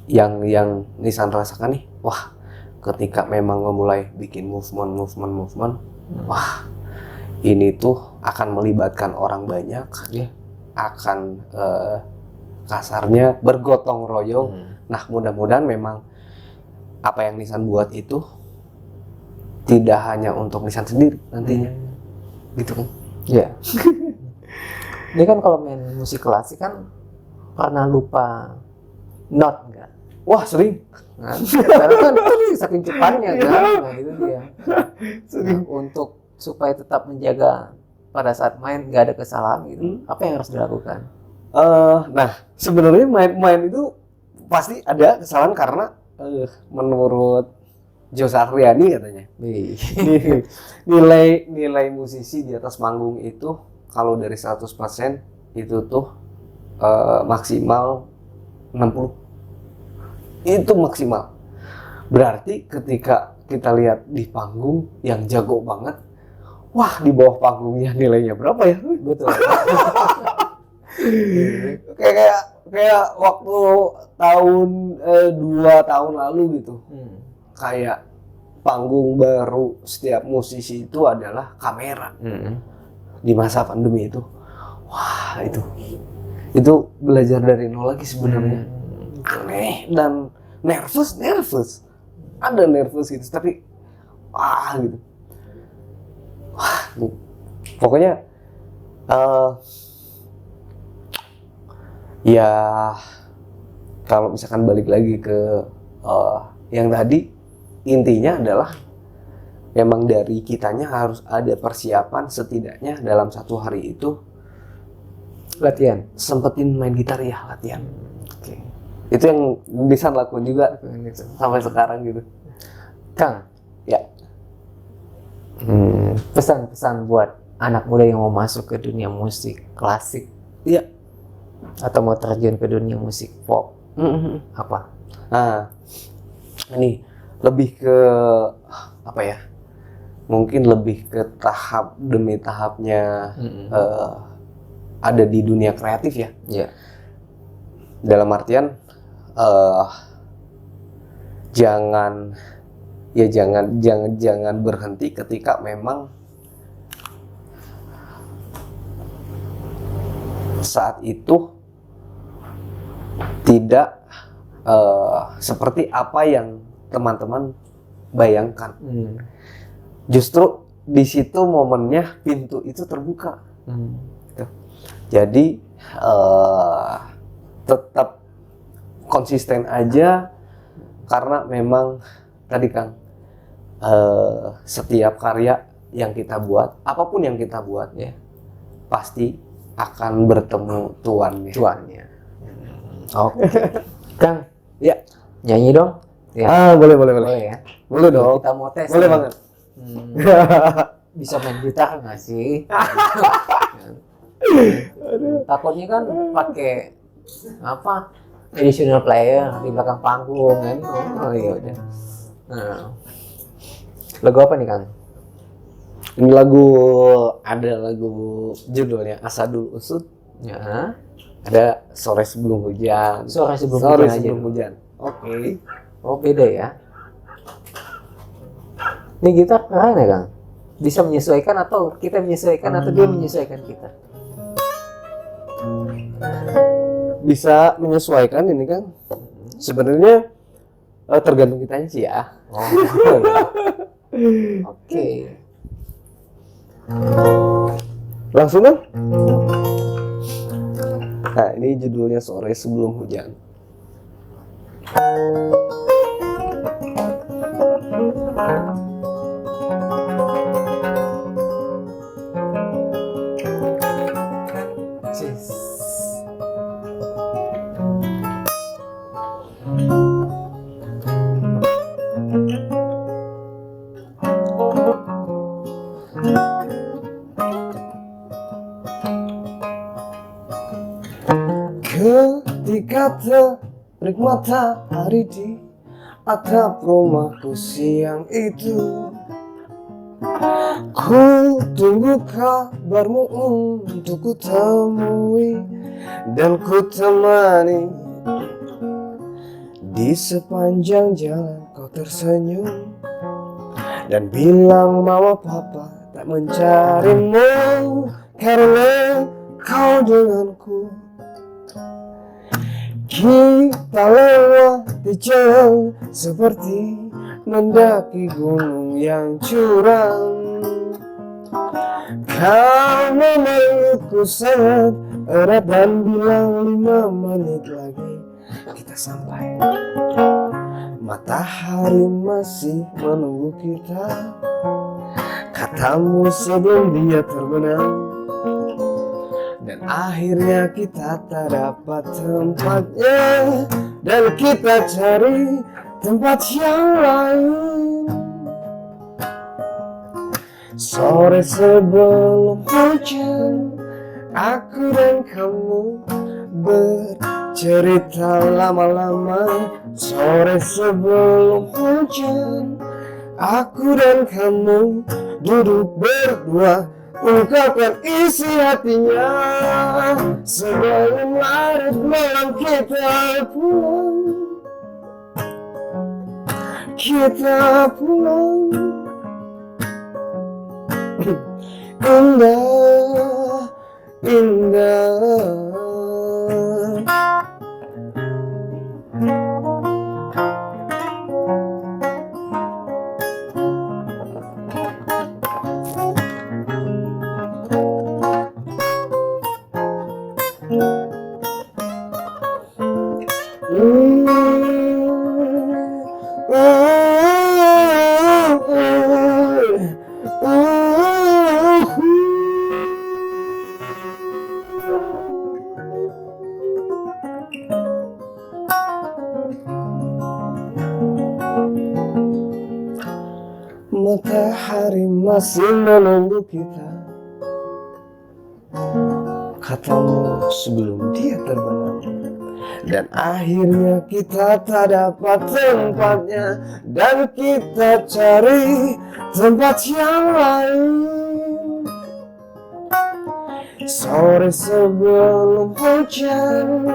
yang Nisan rasakan nih, wah, ketika memang memulai bikin movement, wah, ini tuh akan melibatkan orang banyak, akan kasarnya bergotong royong. Nah, mudah-mudahan memang apa yang Nisan buat itu tidak hanya untuk Nisan sendiri nantinya, gitu kan? Iya. Ini kan kalau main musik klasik kan pernah lupa not nggak? Wah, sering. Nah, karena kan saking cepatnya kan, nah itu dia. Nah, untuk supaya tetap menjaga pada saat main nggak ada kesalahan gitu, apa yang harus dilakukan? Nah, sebenarnya main itu pasti ada kesalahan karena menurut Jos Ariani katanya, nilai musisi di atas panggung itu kalau dari 100% itu tuh maksimal 60. Itu maksimal. Berarti ketika kita lihat di panggung yang jago banget, wah, di bawah panggungnya nilainya berapa ya? Betul. kayak waktu tahun 2 tahun lalu gitu. Kayak panggung baru setiap musisi itu adalah kamera. Di masa pandemi itu. Wah, itu belajar dari nol lagi sebenarnya. Aneh dan nervous. Ada nervous gitu, tapi gitu. Wah, pokoknya ya kalau misalkan balik lagi ke yang tadi, intinya adalah memang dari kitanya harus ada persiapan, setidaknya dalam 1 hari itu Latihan. sempetin main gitar ya, latihan. Oke. Itu yang bisa lakukan juga sampai sekarang gitu. Kang, ya. Pesan-pesan buat anak muda yang mau masuk ke dunia musik klasik, Iya. atau mau terjun ke dunia musik pop, apa? Nah, ini lebih ke apa ya? Mungkin lebih ke tahap demi tahapnya ada di dunia kreatif ya. Iya. Dalam artian jangan berhenti ketika memang saat itu tidak seperti apa yang teman-teman bayangkan. Justru di situ momennya pintu itu terbuka. Jadi tetap konsisten aja, karena memang tadi Kang, setiap karya yang kita buat, apapun yang kita buat ya, pasti akan bertemu tuannya. Oke. Kang, Ya. nyanyi dong. Ya. Boleh ya. Boleh dong. Kita mau tes. Boleh nih. banget. Bisa main gitar nggak sih? Takutnya kan pakai apa? Additional player di belakang panggung kan? Oh iya udah. Nah. Lagu apa nih Kang? Ini ada lagu judulnya Asadul Usud. Ya. Ada Sore Sebelum Hujan. Sore Sebelum Hujan. Oke. Oh beda ya. Ini gitar keren ya Kang? Bisa menyesuaikan atau kita menyesuaikan atau dia menyesuaikan kita? Bisa menyesuaikan ini Kang. Sebenarnya tergantung kitanya sih ya. Oh, iya. Oke. Langsung kan? Nah, ini judulnya Sore Sebelum Hujan. Ketika terik matahari di atap rumahku siang itu, ku tunggu kabarmu untuk ku temui dan ku temani. Di sepanjang jalan kau tersenyum dan bilang mama papa tak mencarimu karena kau denganku. Kita lewati jalan seperti mendaki gunung yang curam. Kau memelukku sangat erat dan bilang 5 menit lagi kita sampai. Matahari masih menunggu kita, katamu sebelum dia terbenam. Dan akhirnya kita tak dapat tempatnya, dan kita cari tempat yang lain. Sore sebelum hujan, aku dan kamu bercerita lama-lama. Sore sebelum hujan, aku dan kamu duduk berdua, ungkapkan isi hatinya. Sebelum larut malam kita pulang, kita pulang. Indah, indah. Matahari masih menunggu kita, katamu sebelum dia terbenam. Dan akhirnya kita tak dapat tempatnya, dan kita cari tempat yang lain. Sore sebelum hujan,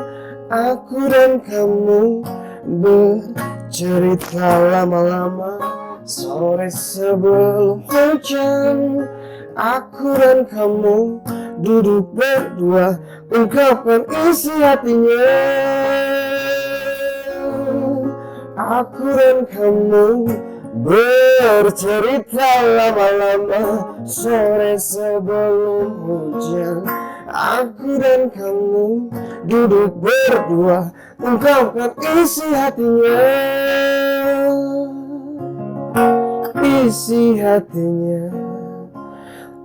aku dan kamu bercerita lama-lama. Sore sebelum hujan, aku dan kamu duduk berdua, ungkapkan isi hatinya. Aku dan kamu bercerita lama-lama. Sore sebelum hujan, aku dan kamu duduk berdua, ungkapkan isi hatinya. Isi hatinya,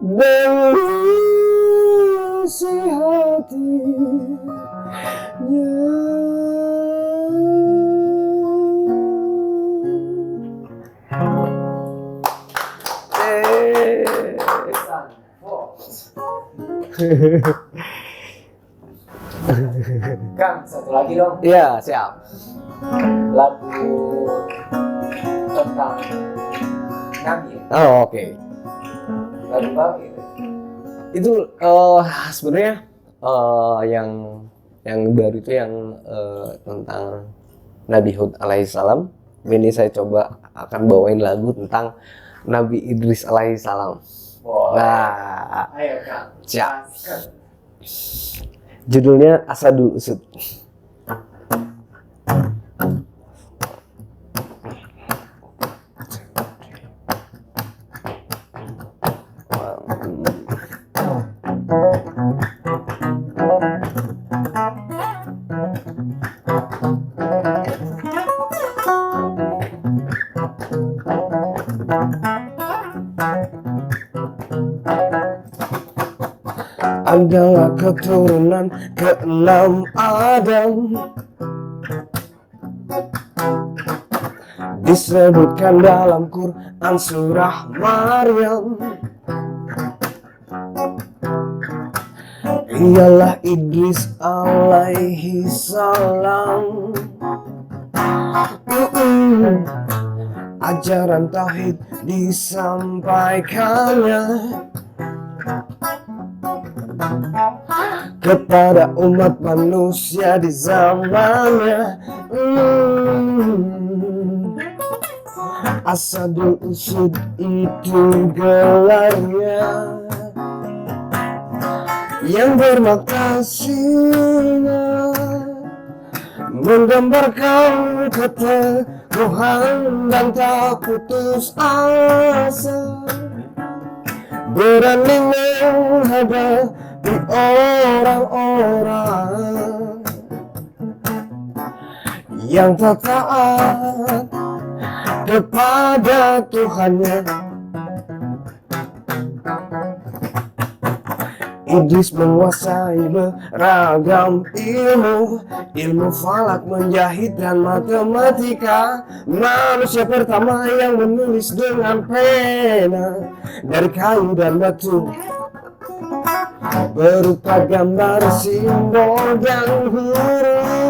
dan isi hatinya. Kang, satu lagi dong. Iya, siap. Lagu tentang Nabi. Oh, oke. Lagu apa itu? Itu sebenarnya yang baru itu yang tentang Nabi Hud alaihissalam. Ini saya coba akan bawain lagu tentang Nabi Idris alaihissalam. Nah, ayo Kang. siap. Judulnya Asadul Usud. adalah keturunan keenam Adam. Disebutkan dalam Quran surah Maryam. Ialah Idris alaihi salam. Ajaran tauhid disampaikannya kepada umat manusia di zamannya. Asadul Usud itu gelarnya, yang bermakna singa, menggambarkan keteguhan dan tak putus asa, berani menghadapi orang-orang yang tak taat kepada Tuhannya. Idris menguasai beragam ilmu falak, menjahit dan matematika. Manusia pertama yang menulis dengan pena dari kayu dan batu, berupa gambar, simbol dan huruf.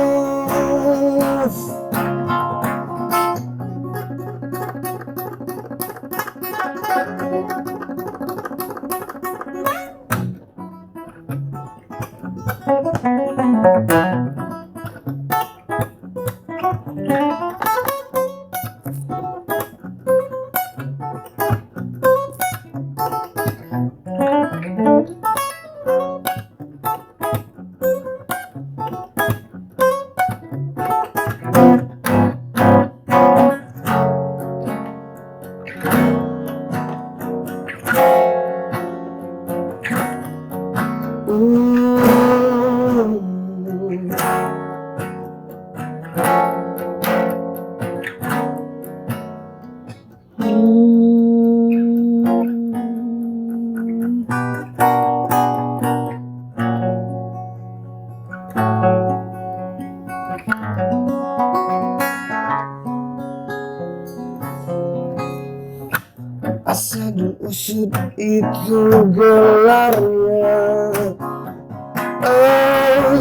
Asadul Usud itu gelarnya,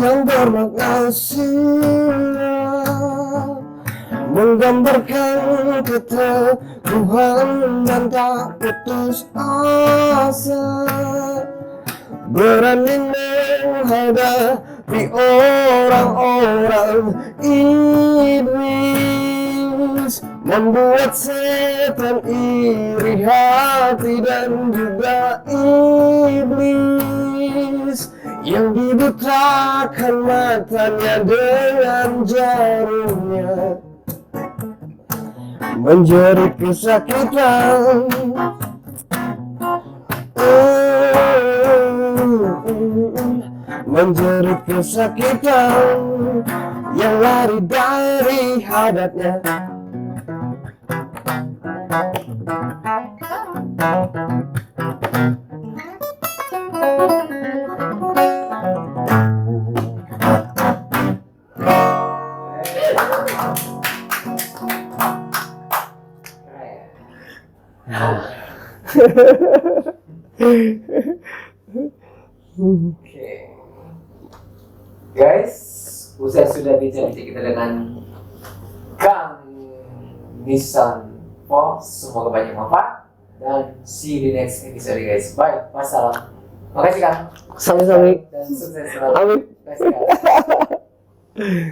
yang bermakna singa, menggambarkan keteguhan dan tak putus asa, berani menghadapi orang-orang. Iblis membuat setan iri hati, dan juga iblis yang dibutakan matanya dengan jarumnya, menjerit kesakitan. Menjerit kesakitan, yang lari dari hadatnya. Oke. Guys, usai sudah bincang-bincang kita dengan Kang Nissan Fox, semoga banyak manfaat dan see you di next episode guys. Bye, wassalam. Makasih Kang. Sami-sami. Dan sukses selalu. Amin. Makasih, Kang.